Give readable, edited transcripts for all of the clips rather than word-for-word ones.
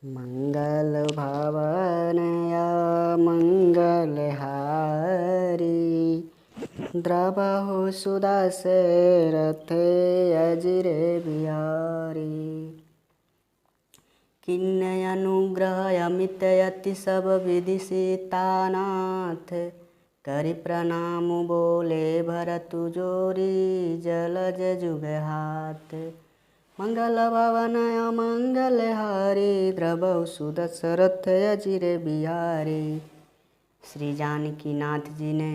मंगल भवनया मंगलहारी द्रवहु सुदासे रथे अजिरे बिहारी। किन्नय अनुग्रह अमित अति सब विधि सीतानाथ करि प्रणाम बोले भरतु जोरी जलज जुग हाथ। मंगल भवन मंगल हारी द्रवहु सुदशरथ अजिरे बिहारी। श्री जानकी नाथ जी ने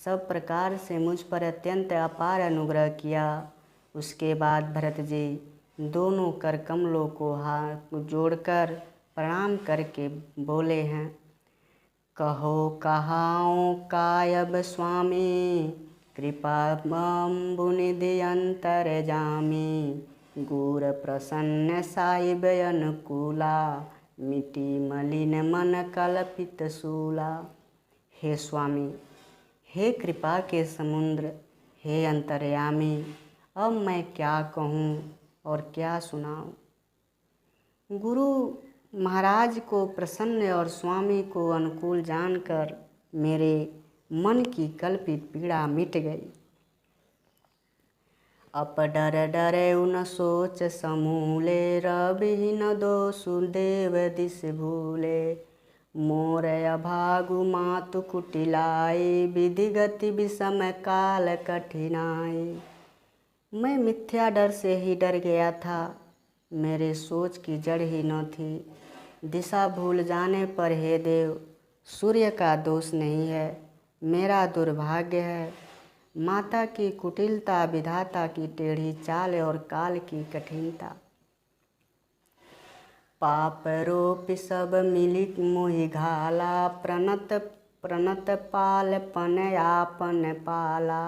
सब प्रकार से मुझ पर अत्यंत अपार अनुग्रह किया। उसके बाद भरत जी दोनों कर कमलों को हाथ जोड़कर प्रणाम करके बोले हैं, कहो कहाओ कायब स्वामी कृपा बुनिधि अंतर जामी। गुर प्रसन्न साहिब अनुकूला मिटी मलिन मन कल्पित सूला। हे स्वामी, हे कृपा के समुद्र, हे अंतर्यामी, अब मैं क्या कहूँ और क्या सुनाऊँ। गुरु महाराज को प्रसन्न और स्वामी को अनुकूल जानकर मेरे मन की कल्पित पीड़ा मिट गई। अप डर डरे उन सोच समूले रविहीन दोषु देव दिस भूले। मोर अभागु मातु कुटिलाई विधि गति विषम काल कठिनाई। मैं मिथ्या डर से ही डर गया था, मेरे सोच की जड़ ही न थी। दिशा भूल जाने पर हे देव सूर्य का दोष नहीं है, मेरा दुर्भाग्य है। माता की कुटिलता, विधाता की टेढ़ी चाल और काल की कठिनता। पाप रोप सब मिली मोहि घाला प्रणत प्रणत पाल पन आपन पाला।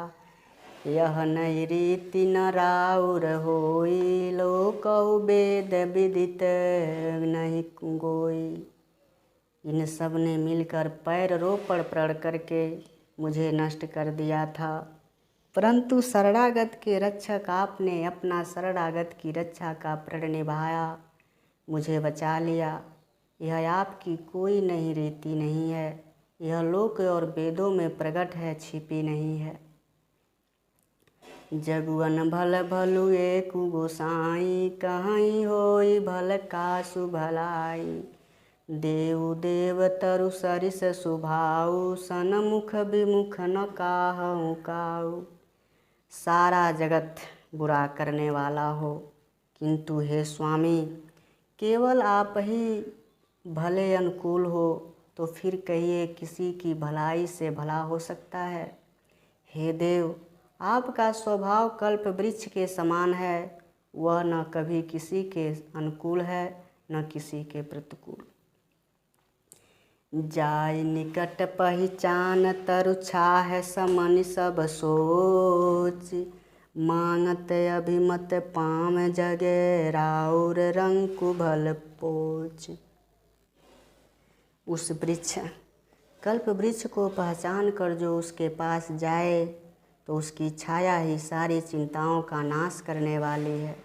यह नई रीति न राउर होई लोकहु वेद विदित नहीं गोई। इन सब ने मिलकर पैर रोपण प्रण करके मुझे नष्ट कर दिया था, परंतु शरणागत के रक्षक आपने अपना शरणागत की रक्षा का प्रण निभाया, मुझे बचा लिया। यह आपकी कोई नई रीति नहीं है, यह लोक और वेदों में प्रकट है, छिपी नहीं है। जगुअन भल भलु एक गोसाई कहीं होई भल कासु भलाई। देव देव तरु सरिस सुभाऊ सनमुख विमुख न काहू काऊ। सारा जगत बुरा करने वाला हो, किंतु हे स्वामी केवल आप ही भले अनुकूल हो, तो फिर कहिए किसी की भलाई से भला हो सकता है। हे देव, आपका स्वभाव कल्प वृक्ष के समान है, वह न कभी किसी के अनुकूल है न किसी के प्रतिकूल। जाय निकट पहचान तरु छाह समन सब सोच। मांगत अभिमत पाम जगे राउर रंकु भल पोच। उस वृक्ष कल्प वृक्ष को पहचान कर जो उसके पास जाए तो उसकी छाया ही सारी चिंताओं का नाश करने वाली है।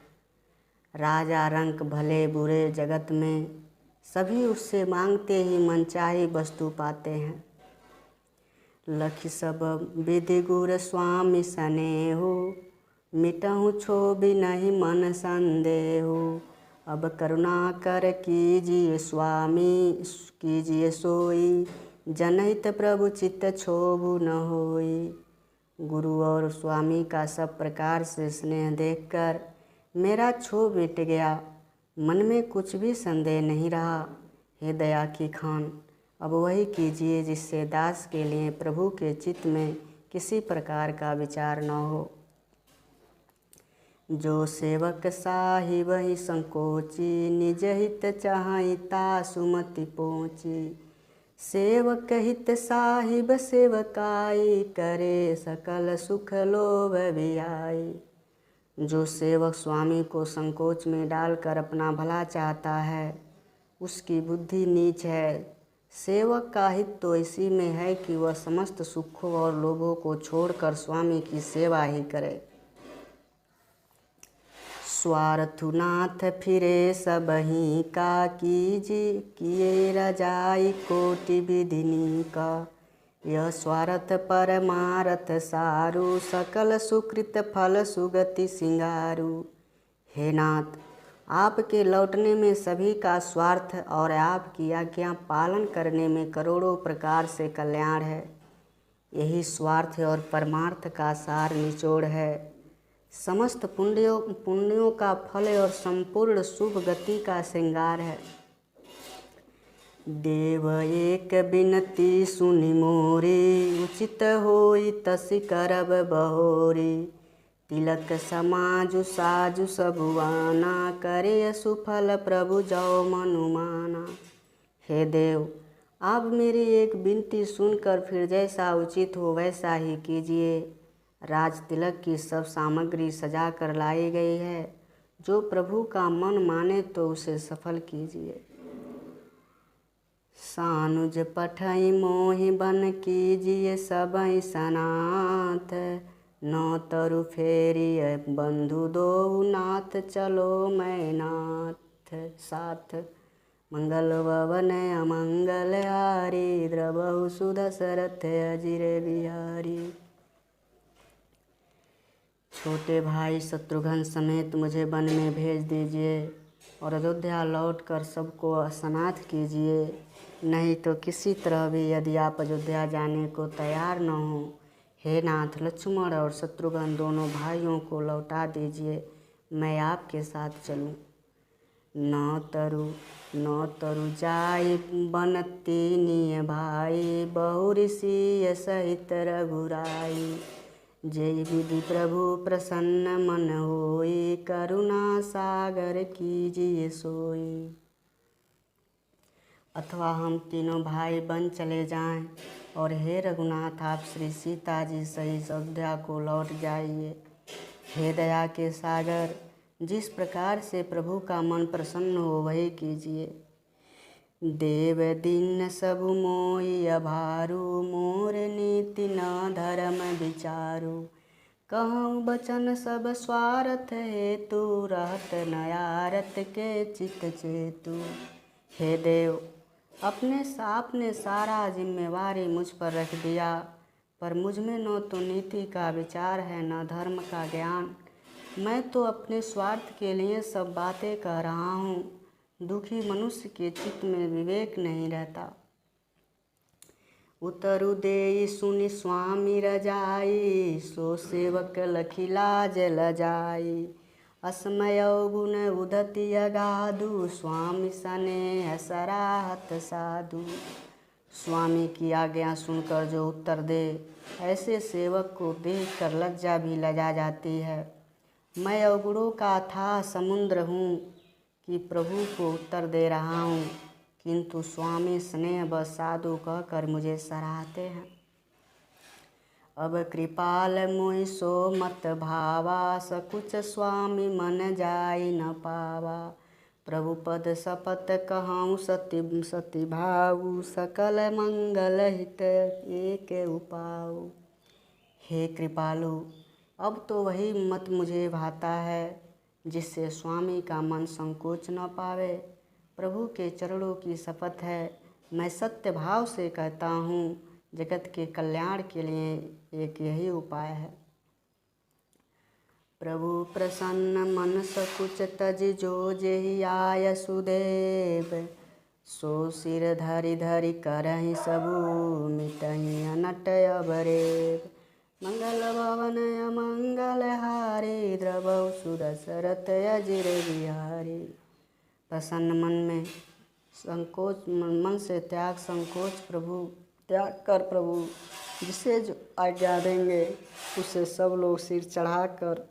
राजा रंक भले बुरे जगत में सभी उससे मांगते ही मनचाही वस्तु पाते हैं। लखि सब विधि गुर स्वामी सनेहु मिटहु क्षोभि नहीं मन संदेहु। अब करुणा कर कीजिए स्वामी कीजिए सोई जनहित प्रभु चित्त क्षोभु न होई। गुरु और स्वामी का सब प्रकार से स्नेह देखकर मेरा क्षोभ मिट गया, मन में कुछ भी संदेह नहीं रहा। हे दया की खान, अब वही कीजिए जिससे दास के लिए प्रभु के चित्त में किसी प्रकार का विचार न हो। जो सेवक साहि वही संकोची निज हित चाहि तासु मति पहुँची। सेवक हित साहिब सेवकाई करे सकल सुख लोभ बियाई। जो सेवक स्वामी को संकोच में डालकर अपना भला चाहता है, उसकी बुद्धि नीच है। सेवक का हित तो इसी में है कि वह समस्त सुखों और लोभों को छोड़कर स्वामी की सेवा ही करे। स्वार्थुनाथ फिरे सबहीं का किए रजाई कोटि विधिनी का। यह स्वार्थ परमारथ सारू सकल सुकृत फल सुगति सिंगारू। हे नाथ, आपके लौटने में सभी का स्वार्थ और आपकी आज्ञा पालन करने में करोड़ों प्रकार से कल्याण है। यही स्वार्थ और परमार्थ का सार निचोड़ है। समस्त पुण्यों का फल और संपूर्ण शुभ गति का श्रृंगार है। देव एक बिनती सुनि मोरी उचित होई तसि करब बहोरी। तिलक समाजु साजु सबुआना करे सुफल प्रभु जौ मनुमाना। हे देव, आप मेरी एक विनती सुनकर फिर जैसा उचित हो वैसा ही कीजिए। राज तिलक की सब सामग्री सजा कर लाई गई है। जो प्रभु का मन माने तो उसे सफल कीजिए। सानुज पठई मोहि बन कीजिए सबई सनाथ। नौ तरु फेरिय बंधु दो नाथ चलो मैं नाथ साथ। मंगल भवन अमंगल हारी द्रवहु सुदशरथ अजिर बिहारी। छोटे भाई शत्रुघ्न समेत मुझे वन में भेज दीजिए और अयोध्या लौटकर सबको असनाथ कीजिए। नहीं तो किसी तरह भी यदि आप अयोध्या जाने को तैयार न हो, हे नाथ, लक्ष्मण और शत्रुघ्न दोनों भाइयों को लौटा दीजिए, मैं आपके साथ चलूं। नौ तरु जाई बन तीनिय भाई बहु ऋषि सहित रघुराई। जय विधि प्रभु प्रसन्न मन होई करुणा सागर कीजिए सोई। अथवा हम तीनों भाई बन चले जाएं और हे रघुनाथ, आप श्री सीता जी सहित अयोध्या को लौट जाइए। हे दया के सागर, जिस प्रकार से प्रभु का मन प्रसन्न हो वही कीजिए। देव दिन सब मोहि अभारू मोर नीति न धर्म विचारू। कहूँ बचन सब स्वार्थ हेतु रहत नयारत के चित चेतु। हे देव, आपने सारा जिम्मेवारी मुझ पर रख दिया, पर मुझ में न तो नीति का विचार है न धर्म का ज्ञान। मैं तो अपने स्वार्थ के लिए सब बातें कह रहा हूँ। दुखी मनुष्य के चित्त में विवेक नहीं रहता। उतरु देई सुनि स्वामी रजाई सो सेवक लखी लाज लजाई। असमय गुण उदति अगाधु स्वामी सने सराहत साधु। स्वामी की आज्ञा सुनकर जो उत्तर दे, ऐसे सेवक को देखकर लज्जा भी लजा जाती है। मैं अवगुणों का अथाह समुद्र हूँ कि प्रभु को उत्तर दे रहा हूँ, किंतु स्वामी स्नेह व साधु कहकर मुझे सराहते हैं। अब कृपाल मोहि सो मत भावा सकुच स्वामी मन जाई न पावा। प्रभु पद शपथ कहूँ सति भाऊ सकल मंगल हित एक उपाऊ। हे कृपालु, अब तो वही मत मुझे भाता है जिससे स्वामी का मन संकोच न पावे। प्रभु के चरणों की शपथ है, मैं सत्य भाव से कहता हूँ, जगत के कल्याण के लिए एक यही उपाय है। प्रभु प्रसन्न मन सकुच तज जो जेहि आय सुदेव। सो सिर धरि धरि करहि सबु मिटहि अनट अबरेव। मंगल भवन अमंगल हारी द्रवहु सुदशरथ अजिर बिहारी। प्रसन्न मन से त्याग कर प्रभु जिसे जो आज्ञा देंगे उसे सब लोग सिर चढ़ाकर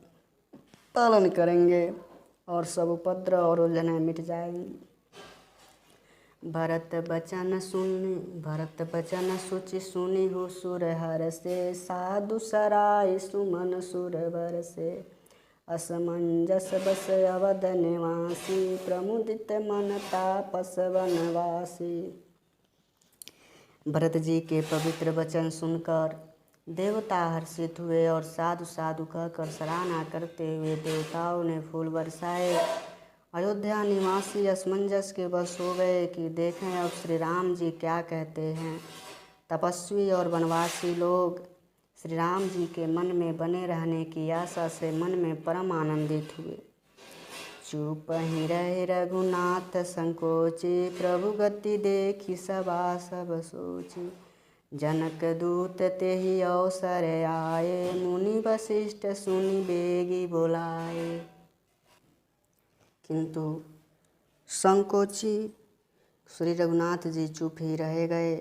पालन करेंगे और सब उपद्रव और उलझनें मिट जाएंगी। भरत बचन सुचि सुनि हो सुर हर से। साधु सराय सुमन सुर बर से। असमंजस बस अवध निवासी प्रमुदित मन तापस वनवासी। भरत जी के पवित्र वचन सुनकर देवता हर्षित हुए और साधु साधु कहकर सराहना करते हुए देवताओं ने फूल बरसाए। अयोध्या निवासी असमंजस के वश हो गए कि देखें अब श्री राम जी क्या कहते हैं। तपस्वी और वनवासी लोग श्री राम जी के मन में बने रहने की आशा से मन में परम आनंदित हुए। चुप ही रहे रघुनाथ संकोची, प्रभु गति देखी सभा सब सोची। जनक दूत ते ही अवसर आए, मुनि वशिष्ठ सुनि बेगी बोलाए। किंतु संकोची श्री रघुनाथ जी चुप ही रह गए।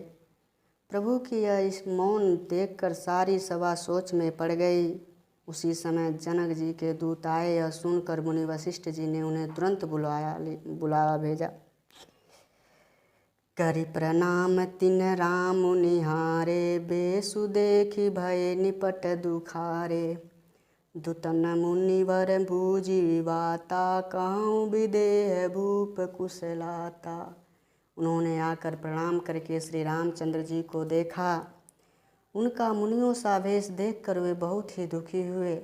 प्रभु की यह इस मौन देखकर सारी सभा सोच में पड़ गई। उसी समय जनक जी के दूत आए। यह सुनकर मुनि वशिष्ठ जी ने उन्हें तुरंत बुलावा भेजा। करि प्रणाम तिन राम निहारे, बेसु देखी भय निपट दुखारे। दुतन मुनिवर बूझी बाता, कहूँ विदेह भूप कुशलाता। उन्होंने आकर प्रणाम करके श्री रामचंद्र जी को देखा। उनका मुनियों सा वेश देखकर वे बहुत ही दुखी हुए।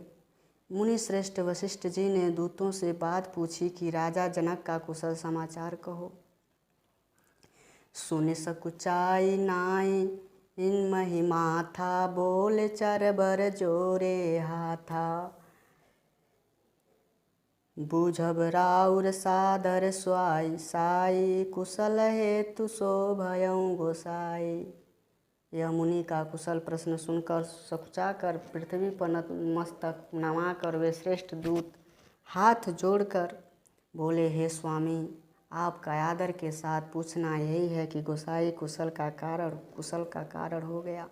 मुनि श्रेष्ठ वशिष्ठ जी ने दूतों से बात पूछी कि राजा जनक का कुशल समाचार कहो। सुन सकुचाई नाई इन महिमा था, बोल चरबर जोरे हाथा। बूझब राउर सादर स्वाई साई, कुशल हेतु शोभयं गोसाई। यह मुनि का कुशल प्रश्न सुनकर सकुचाकर पृथ्वी पर मस्तक नवाकर वे श्रेष्ठ दूत हाथ जोड़कर बोले, हे स्वामी, आपका आदर के साथ पूछना यही है कि गोसाई कुशल का कारण हो गया।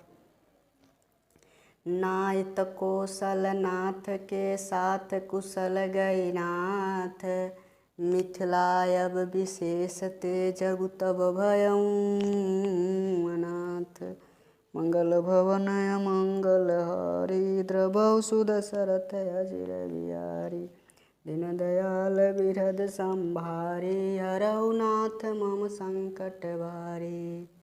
नायत कौशल नाथ के साथ कुशल गई नाथ, मिथिलायब विशेष ते जगु तब भयं अनाथ। मंगल भवन मंगल हारी, द्रवौ सुदशरथ अजिर बिहारी। दीन दयाल बिरध संभारी, हरौ नाथ मम संकट भारी।